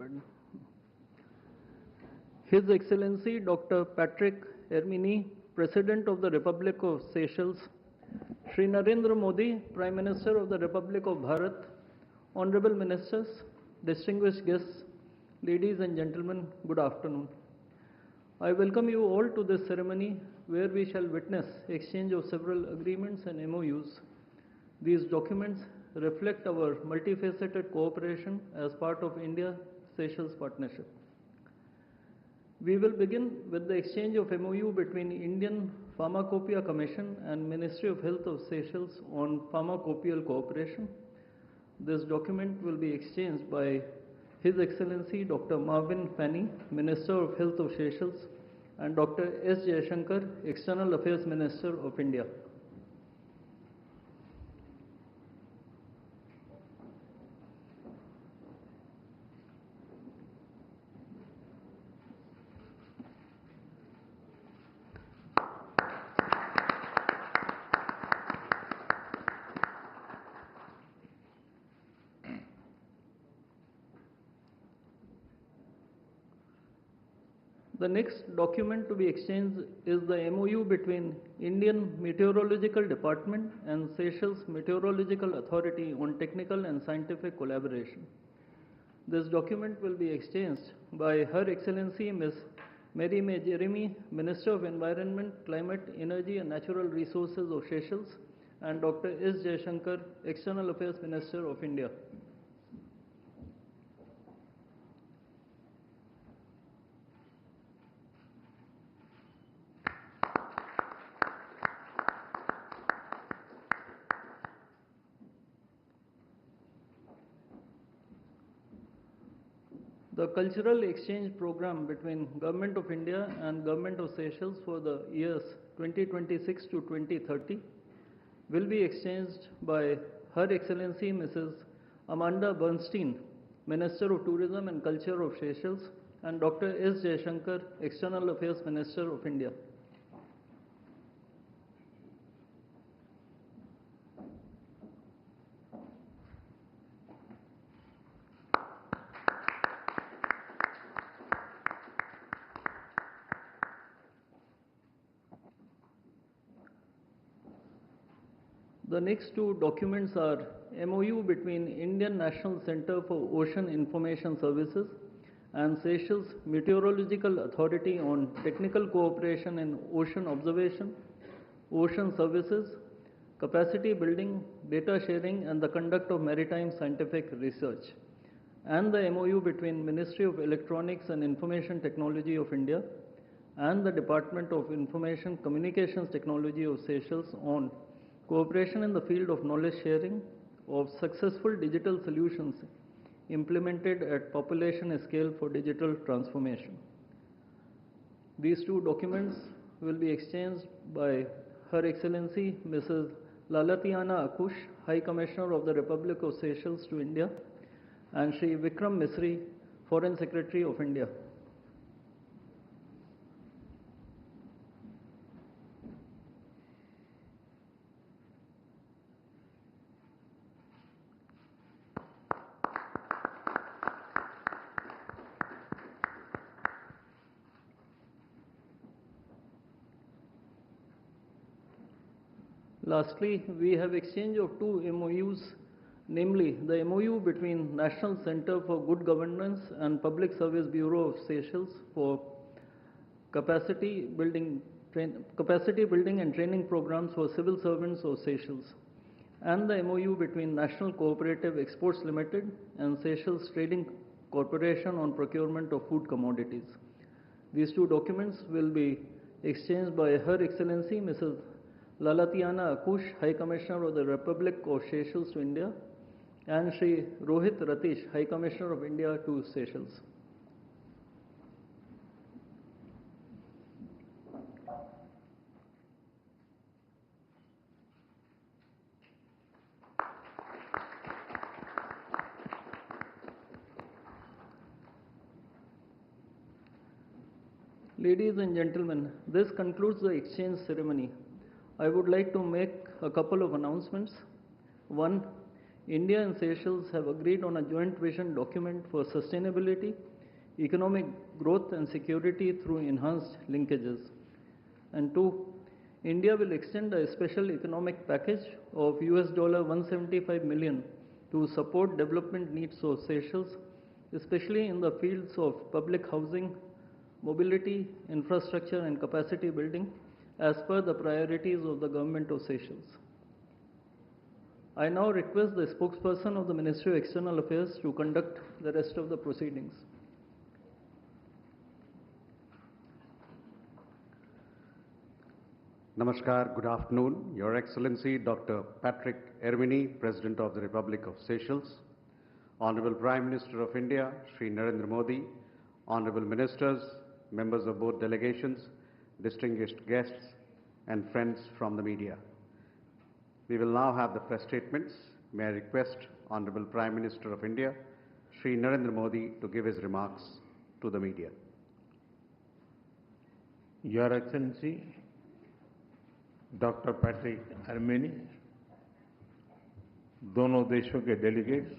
button. His Excellency Dr. Patrick Herminie, President of the Republic of Seychelles, Shri Narendra Modi, Prime Minister of the Republic of Bharat, Honorable Ministers, distinguished guests, ladies and gentlemen, good afternoon. I welcome you all to this ceremony where we shall witness exchange of several agreements and MOUs. These documents reflect our multifaceted cooperation as part of India-Seychelles partnership. We will begin with the exchange of MOU between Indian Pharmacopoeia Commission and Ministry of Health of Seychelles on pharmacopoeial cooperation. This document will be exchanged by His Excellency Dr. Marvin Fanny, Minister of Health of Seychelles, and Dr. S. Jaishankar, External Affairs Minister of India. The next document to be exchanged is the MOU between Indian Meteorological Department and Seychelles Meteorological Authority on technical and scientific collaboration. This document will be exchanged by Her Excellency Ms. Mary May Jeremy, Minister of Environment, Climate, Energy and Natural Resources of Seychelles, and Dr. S. Jaishankar, External Affairs Minister of India. The cultural exchange program between Government of India and Government of Seychelles for the years 2026 to 2030 will be exchanged by Her Excellency Mrs. Amanda Bernstein, Minister of Tourism and Culture of Seychelles, and Dr. S. Jaishankar, External Affairs Minister of India. The next two documents are MOU between Indian National Center for Ocean Information Services and Seychelles Meteorological Authority on technical cooperation in ocean observation, ocean services, capacity building, data sharing and the conduct of maritime scientific research, and the MOU between Ministry of Electronics and Information Technology of India and the Department of Information Communications Technology of Seychelles on cooperation in the field of knowledge sharing of successful digital solutions implemented at population scale for digital transformation. These two documents will be exchanged by Her Excellency Mrs. Lalatiana Akush, High Commissioner of the Republic of Seychelles to India, and Shri Vikram Misri, Foreign Secretary of India. Lastly, we have exchange of two MOUs, namely the MOU between National Center for Good Governance and Public Service Bureau of Seychelles for capacity building and training programs for civil servants of Seychelles, and the MOU between National Cooperative Exports Limited and Seychelles Trading Corporation on procurement of food commodities. These two documents will be exchanged by Her Excellency Mrs. Lalatiana Akush, High Commissioner of the Republic of Seychelles to India, and Shri Rohit Ratish, High Commissioner of India to Seychelles. Ladies and gentlemen, this concludes the exchange ceremony. I would like to make a couple of announcements. One, India and Seychelles have agreed on a joint vision document for sustainability, economic growth and security through enhanced linkages. And two, India will extend a special economic package of $175 million to support development needs of Seychelles, especially in the fields of public housing, mobility, infrastructure and capacity building as per the priorities of the Government of Seychelles. I now request the spokesperson of the Ministry of External Affairs to conduct the rest of the proceedings. Namaskar, good afternoon. Your Excellency Dr. Patrick Herminie, President of the Republic of Seychelles, Honorable Prime Minister of India, Shri Narendra Modi, Honorable Ministers, members of both delegations, distinguished guests, and friends from the media. We will now have the press statements. May I request Honorable Prime Minister of India, Shri Narendra Modi, to give his remarks to the media. Your Excellency, doctor Patrick हरमिनी, दोनों देशों के delegates,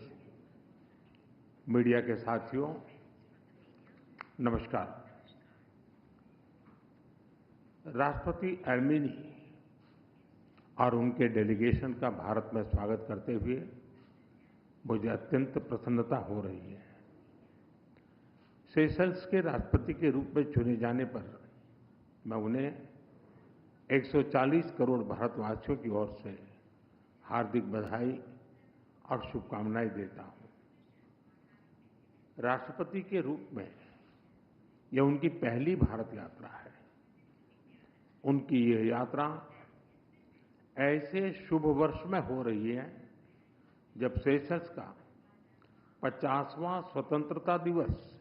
media के साथियों, नमस्कार। राष्ट्रपति हरमिनी और उनके delegation का भारत में स्वागत करते हुए मुझे अत्यंत प्रसन्नता हो रही है। सेशल्स के राष्ट्रपति के रूप में चुने जाने पर मैं उन्हें 140 करोड़ भारतवासियों की ओर से हार्दिक बधाई और शुभकामनाएं देता हूं। राष्ट्रपति के रूप में यह उनकी पहली भारत यात्रा है। उनकी यह यात्रा ऐसे शुभ वर्ष में हो रही है जब सेशल्स का 50वां स्वतंत्रता दिवस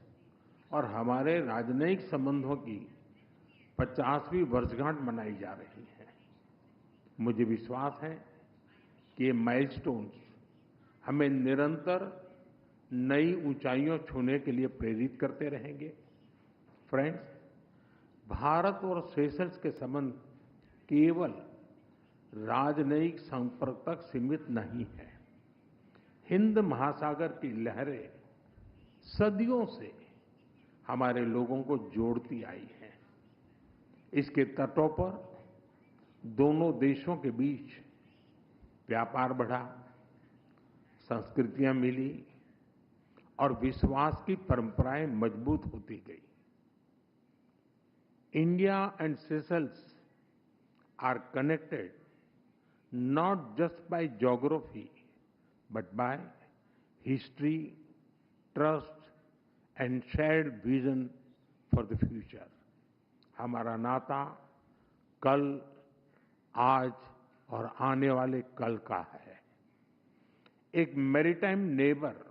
और हमारे राजनयिक संबंधों की 50वीं वर्षगांठ मनाई जा रही है। मुझे विश्वास है कि ये माइलस्टोन्स हमें निरंतर नई ऊंचाइयों छूने के लिए प्रेरित करते रहेंगे। फ्रेंड्स, भारत और सेशल्स के संबंध केवल राजनयिक संपर्क तक सीमित नहीं है। हिंद महासागर की लहरें सदियों से हमारे लोगों को जोड़ती आई हैं। इसके तटों पर दोनों देशों के बीच व्यापार बढ़ा, संस्कृतियां मिली और विश्वास की परंपराएं मजबूत होती गई। India and Seychelles are connected not just by geography but by history, trust and shared vision for the future. हमारा नाता कल, आज और आने वाले कल का है। एक मैरीटाइम नेबर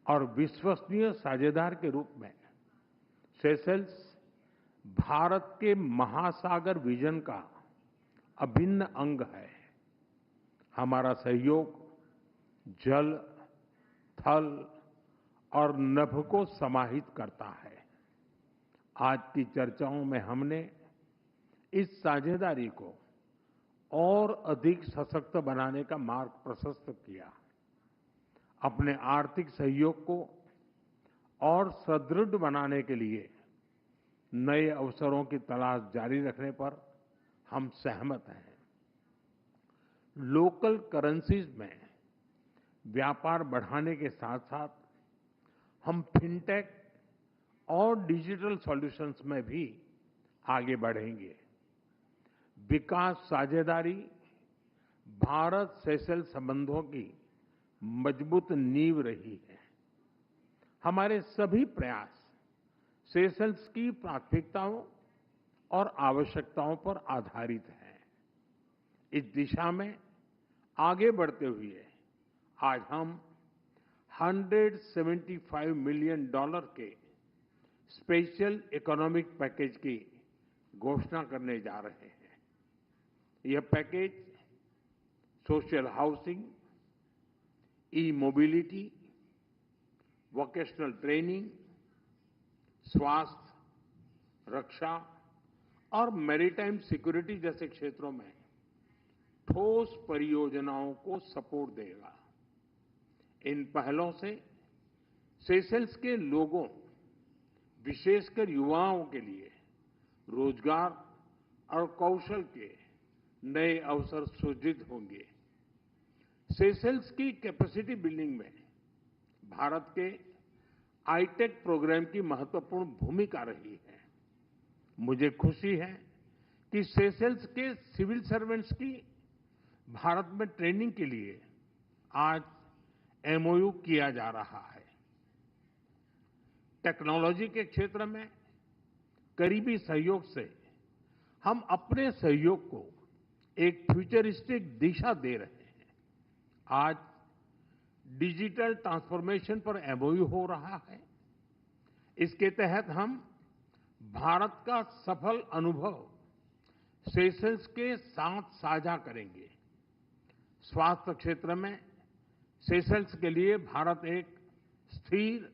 और विश्वसनीय साझेदार के रूप में सेशल्स भारत के महासागर विजन का अभिन्न अंग है। हमारा सहयोग जल, थल और नभ को समाहित करता है। आज की चर्चाओं में हमने इस साझेदारी को और अधिक सशक्त बनाने का मार्ग प्रशस्त किया। अपने आर्थिक सहयोग को और सुदृढ़ बनाने के लिए नए अवसरों की तलाश जारी रखने पर हम सहमत हैं। लोकल करेंसीज में व्यापार बढ़ाने के साथ साथ हम फिनटेक और डिजिटल सॉल्यूशंस में भी आगे बढ़ेंगे। विकास साझेदारी भारत सेशल्स संबंधों की मजबूत नींव रही है। हमारे सभी प्रयास सेशल्स की प्राथमिकताओं और आवश्यकताओं पर आधारित हैं। इस दिशा में आगे बढ़ते हुए आज हम $175 मिलियन के स्पेशल इकोनॉमिक पैकेज की घोषणा करने जा रहे हैं। यह पैकेज सोशल हाउसिंग, ई मोबिलिटी, वोकेशनल ट्रेनिंग, स्वास्थ्य, रक्षा और मैरीटाइम सिक्योरिटी जैसे क्षेत्रों में ठोस परियोजनाओं को सपोर्ट देगा। इन पहलों से सेशल्स के लोगों, विशेषकर युवाओं के लिए रोजगार और कौशल के नए अवसर सृजित होंगे। सेशल्स की कैपेसिटी बिल्डिंग में भारत के आईटेक प्रोग्राम की महत्वपूर्ण भूमिका रही है। मुझे खुशी है कि सेशल्स के सिविल सर्वेंट्स की भारत में ट्रेनिंग के लिए आज एमओयू किया जा रहा है। टेक्नोलॉजी के क्षेत्र में करीबी सहयोग से हम अपने सहयोग को एक फ्यूचरिस्टिक दिशा दे रहे हैं। आज डिजिटल ट्रांसफॉर्मेशन पर एमओयू हो रहा है। इसके तहत हम भारत का सफल अनुभव सेशल्स के साथ साझा करेंगे। स्वास्थ्य क्षेत्र में सेशल्स के लिए भारत एक स्थिर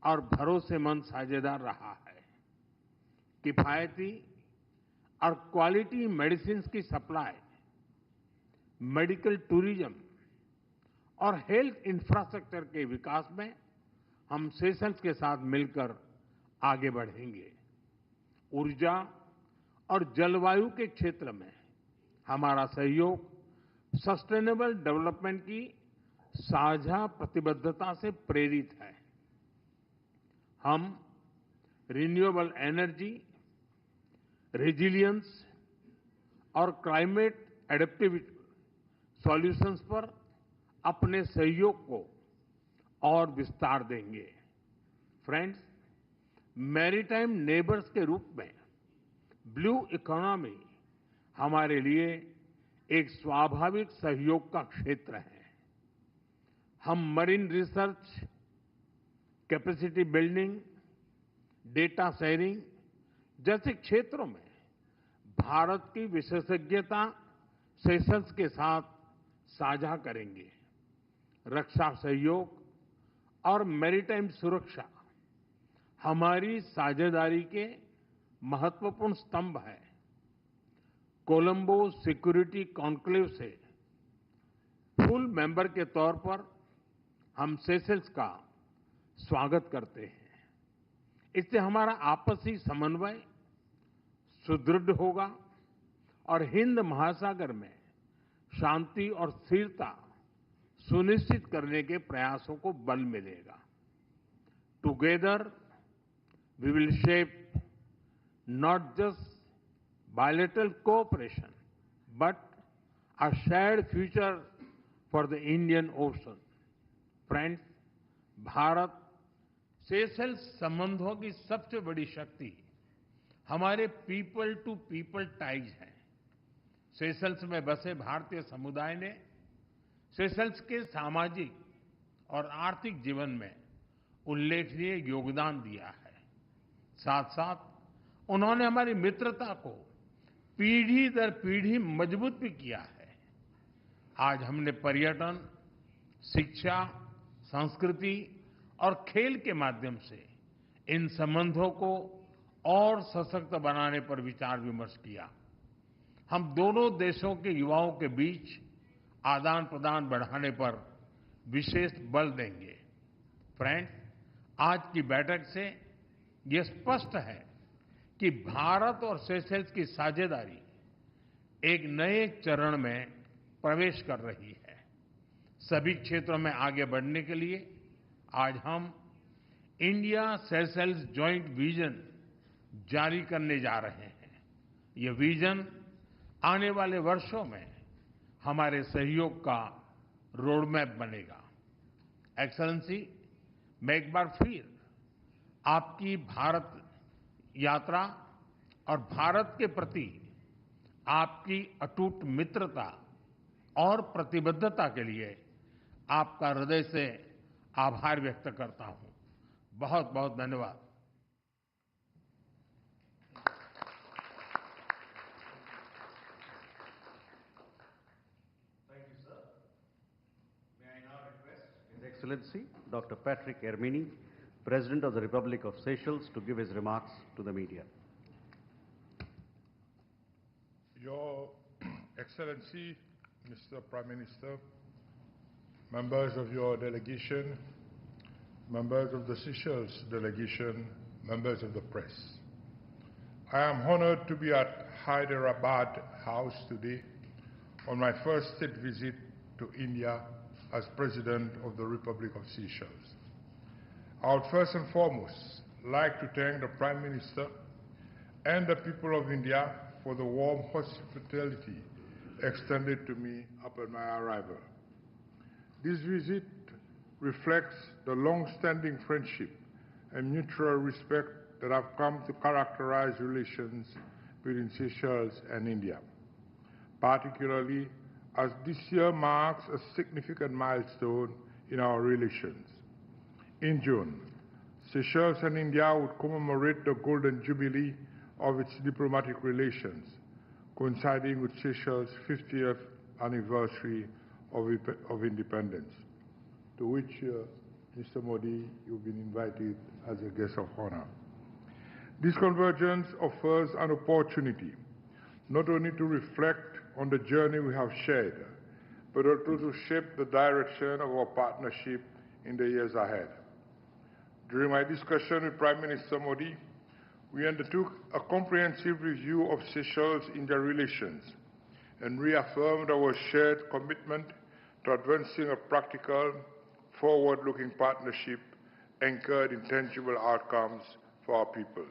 और भरोसेमंद साझेदार रहा है। किफायती और क्वालिटी मेडिसिन की सप्लाई, मेडिकल टूरिज्म और हेल्थ इंफ्रास्ट्रक्चर के विकास में हम सेशल्स के साथ मिलकर आगे बढ़ेंगे। ऊर्जा और जलवायु के क्षेत्र में हमारा सहयोग सस्टेनेबल डेवलपमेंट की साझा प्रतिबद्धता से प्रेरित है। हम रिन्यूएबल एनर्जी, रेजिलियंस और क्लाइमेट एडेप्टिविटी सॉल्यूशंस पर अपने सहयोग को और विस्तार देंगे। फ्रेंड्स, मैरीटाइम नेबर्स के रूप में ब्लू इकोनॉमी हमारे लिए एक स्वाभाविक सहयोग का क्षेत्र है। हम marine research, capacity building, data sharing जैसे क्षेत्रों में भारत की विशेषज्ञता सेशल्स के साथ साझा करेंगे। रक्षा सहयोग और मैरीटाइम सुरक्षा हमारी साझेदारी के महत्वपूर्ण स्तंभ है। कोलंबो सिक्योरिटी कॉन्क्लेव से फुल मेंबर के तौर पर हम सेशल्स का स्वागत करते हैं। इससे हमारा आपसी समन्वय सुदृढ़ होगा और हिंद महासागर में शांति और स्थिरता सुनिश्चित करने के प्रयासों को बल मिलेगा। Together we will shape not just bilateral cooperation, but a shared future for the Indian Ocean. Friends, Bharat Seychelles संबंधों की सबसे बड़ी शक्ति हमारे पीपल टू पीपल टाइज है। सेशल्स में बसे भारतीय समुदाय ने सेशल्स के सामाजिक और आर्थिक जीवन में उल्लेखनीय योगदान दिया है। साथ साथ उन्होंने हमारी मित्रता को पीढ़ी दर पीढ़ी मजबूत भी किया है। आज हमने पर्यटन, शिक्षा, संस्कृति और खेल के माध्यम से इन संबंधों को और सशक्त बनाने पर विचार विमर्श किया। हम दोनों देशों के युवाओं के बीच आदान प्रदान बढ़ाने पर विशेष बल देंगे। फ्रेंड्स, आज की बैठक से ये स्पष्ट है कि भारत और सेशल्स की साझेदारी एक नए चरण में प्रवेश कर रही है। सभी क्षेत्रों में आगे बढ़ने के लिए आज हम इंडिया सेशल्स जॉइंट विजन जारी करने जा रहे हैं। ये विजन आने वाले वर्षों में हमारे सहयोग का रोडमैप बनेगा। एक्सेलेंसी, मैं एक बार फिर आपकी भारत यात्रा और भारत के प्रति आपकी अटूट मित्रता और प्रतिबद्धता के लिए आपका हृदय से आभार व्यक्त करता हूं। बहुत बहुत धन्यवाद। Thank you, sir. May I now request His Excellency Dr. Patrick Herminie, President of the Republic of Seychelles, to give his remarks to the media. Your Excellency, Mr. Prime Minister, members of your delegation, members of the Seychelles delegation, members of the press. I am honored to be at Hyderabad House today on my first state visit to India as President of the Republic of Seychelles. I would first and foremost like to thank the Prime Minister and the people of India for the warm hospitality extended to me upon my arrival. This visit reflects the long-standing friendship and mutual respect that have come to characterize relations between Seychelles and India, particularly as this year marks a significant milestone in our relations. In June, Seychelles and India would commemorate the Golden Jubilee of its diplomatic relations, coinciding with Seychelles' 50th anniversary of independence, to which, Mr. Modi, you've been invited as a guest of honor. This convergence offers an opportunity not only to reflect on the journey we have shared, but also to shape the direction of our partnership in the years ahead. During my discussion with Prime Minister Modi, we undertook a comprehensive review of Seychelles-India relations and reaffirmed our shared commitment to advancing a practical, forward-looking partnership anchored in tangible outcomes for our peoples.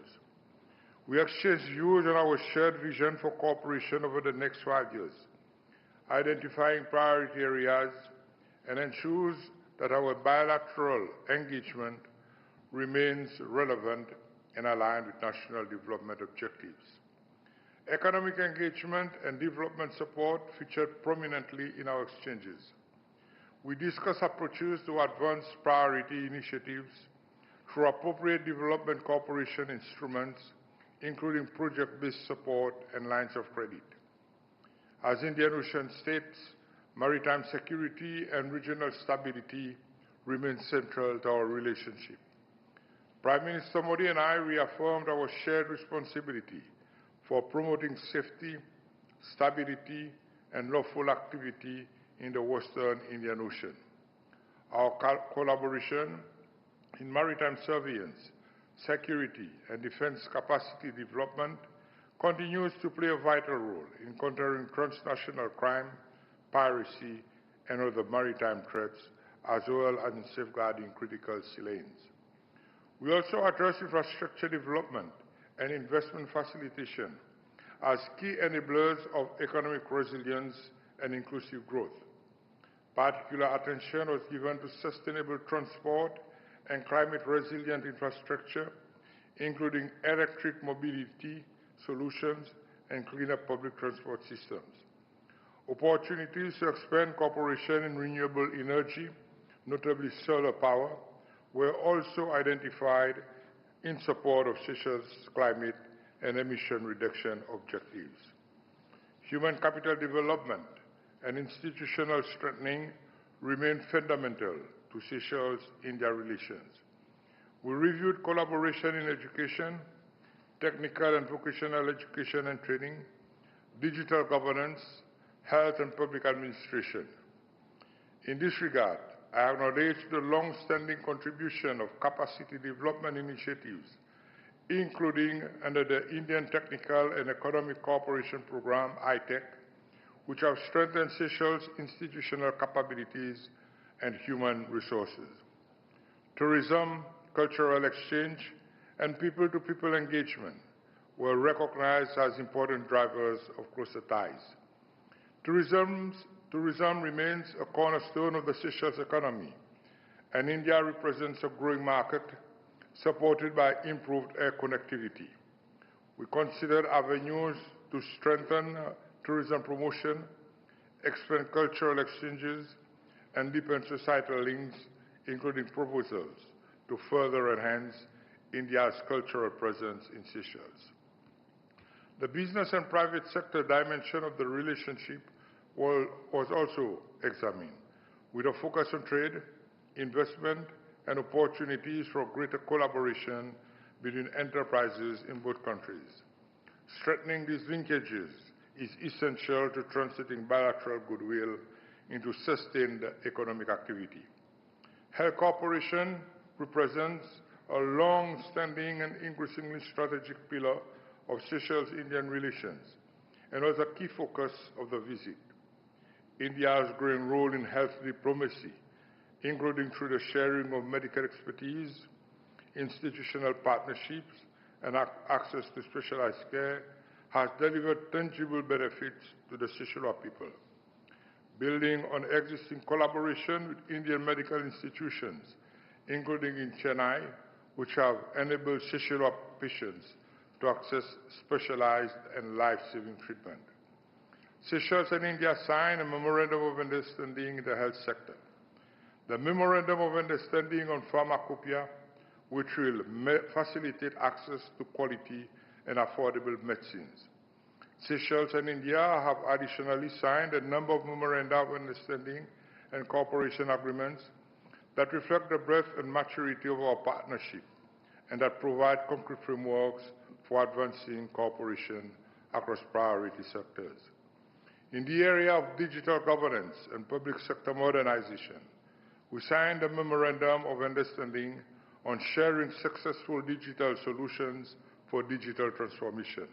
We exchanged views on our shared vision for cooperation over the next 5 years, identifying priority areas, and ensures that our bilateral engagement remains relevant and aligned with national development objectives. Economic engagement and development support featured prominently in our exchanges. We discussed approaches to advance priority initiatives through appropriate development cooperation instruments, including project-based support and lines of credit. As Indian Ocean states, maritime security and regional stability remain central to our relationship. Prime Minister Modi and I reaffirmed our shared responsibility for promoting safety, stability, and lawful activity in the Western Indian Ocean. Our collaboration in maritime surveillance, security, and defense capacity development continues to play a vital role in countering transnational crime, piracy, and other maritime threats, as well as in safeguarding critical sea lanes. We also address infrastructure development and investment facilitation as key enablers of economic resilience and inclusive growth. Particular attention was given to sustainable transport and climate-resilient infrastructure, including electric mobility solutions and cleaner public transport systems. Opportunities to expand cooperation in renewable energy, notably solar power, were also identified in support of Seychelles' climate and emission reduction objectives. Human capital development and institutional strengthening remain fundamental to Seychelles-India relations. We reviewed collaboration in education, technical and vocational education and training, digital governance, health and public administration. In this regard, I acknowledge the long-standing contribution of capacity development initiatives, including under the Indian Technical and Economic Cooperation Program, ITEC, which have strengthened Seychelles' institutional capabilities and human resources. Tourism, cultural exchange, and people-to-people engagement were recognized as important drivers of closer ties. Tourism remains a cornerstone of the Seychelles economy, and India represents a growing market supported by improved air connectivity. We considered avenues to strengthen tourism promotion, expand cultural exchanges, and deepen societal links, including proposals to further enhance India's cultural presence in Seychelles. The business and private sector dimension of the relationship was also examined, with a focus on trade, investment, and opportunities for greater collaboration between enterprises in both countries. Strengthening these linkages is essential to translating bilateral goodwill into sustained economic activity. Health cooperation represents a long-standing and increasingly strategic pillar of Seychelles-Indian relations and was a key focus of the visit. India's growing role in health diplomacy, including through the sharing of medical expertise, institutional partnerships, and access to specialized care, has delivered tangible benefits to the Seychelles people. Building on existing collaboration with Indian medical institutions, including in Chennai, which have enabled Seychelles patients to access specialized and life-saving treatment. Seychelles and India signed a Memorandum of Understanding in the health sector. The Memorandum of Understanding on Pharmacopoeia, which will facilitate access to quality and affordable medicines. Seychelles and India have additionally signed a number of Memoranda of Understanding and cooperation agreements that reflect the breadth and maturity of our partnership and that provide concrete frameworks for advancing cooperation across priority sectors. In the area of digital governance and public sector modernization, we signed a Memorandum of Understanding on sharing successful digital solutions for digital transformation.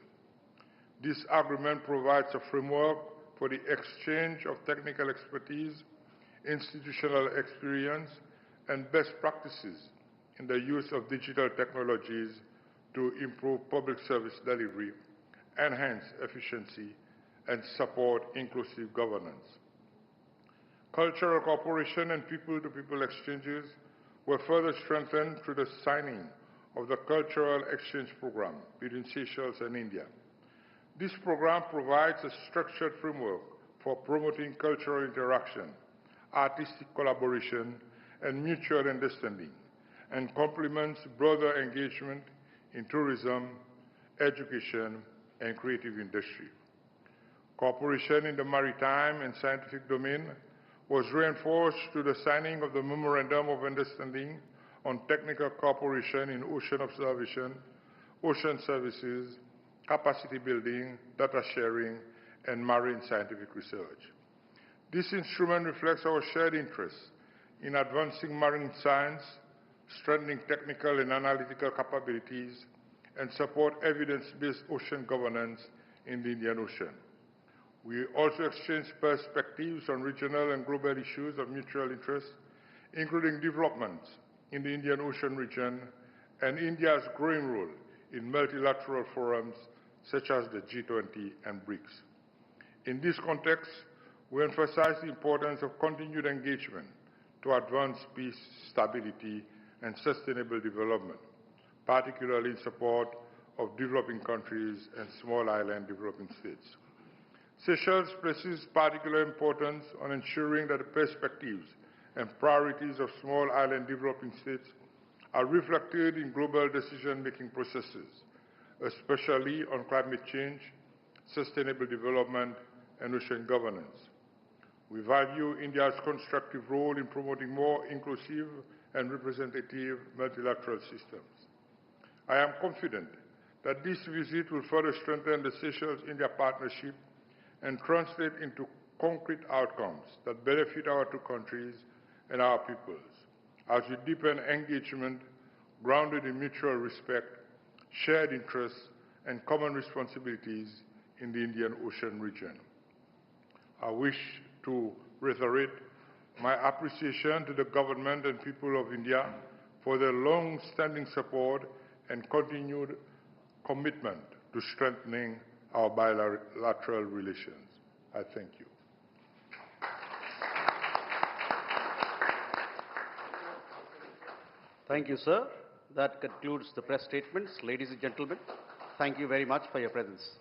This agreement provides a framework for the exchange of technical expertise, institutional experience, and best practices in the use of digital technologies to improve public service delivery, enhance efficiency, and support inclusive governance. Cultural cooperation and people-to-people exchanges were further strengthened through the signing of the Cultural Exchange Program between Seychelles and India. This program provides a structured framework for promoting cultural interaction, artistic collaboration, and mutual understanding, and complements broader engagement in tourism, education, and creative industry. Cooperation in the maritime and scientific domain was reinforced through the signing of the Memorandum of Understanding on technical cooperation in ocean observation, ocean services, capacity building, data sharing, and marine scientific research. This instrument reflects our shared interests in advancing marine science, strengthening technical and analytical capabilities, and support evidence-based ocean governance in the Indian Ocean. We also exchanged perspectives on regional and global issues of mutual interest, including developments in the Indian Ocean region and India's growing role in multilateral forums such as the G20 and BRICS. In this context, we emphasize the importance of continued engagement to advance peace, stability, and sustainable development, particularly in support of developing countries and small island developing states. Seychelles places particular importance on ensuring that the perspectives and priorities of small island developing states are reflected in global decision-making processes, especially on climate change, sustainable development, and ocean governance. We value India's constructive role in promoting more inclusive and representative multilateral systems. I am confident that this visit will further strengthen the Seychelles-India partnership and translate into concrete outcomes that benefit our two countries and our peoples, as we deepen engagement grounded in mutual respect, shared interests, and common responsibilities in the Indian Ocean region. I wish to reiterate my appreciation to the government and people of India for their long-standing support and continued commitment to strengthening our bilateral relations. I thank you. Thank you, sir. That concludes the press statements. Ladies and gentlemen, thank you very much for your presence.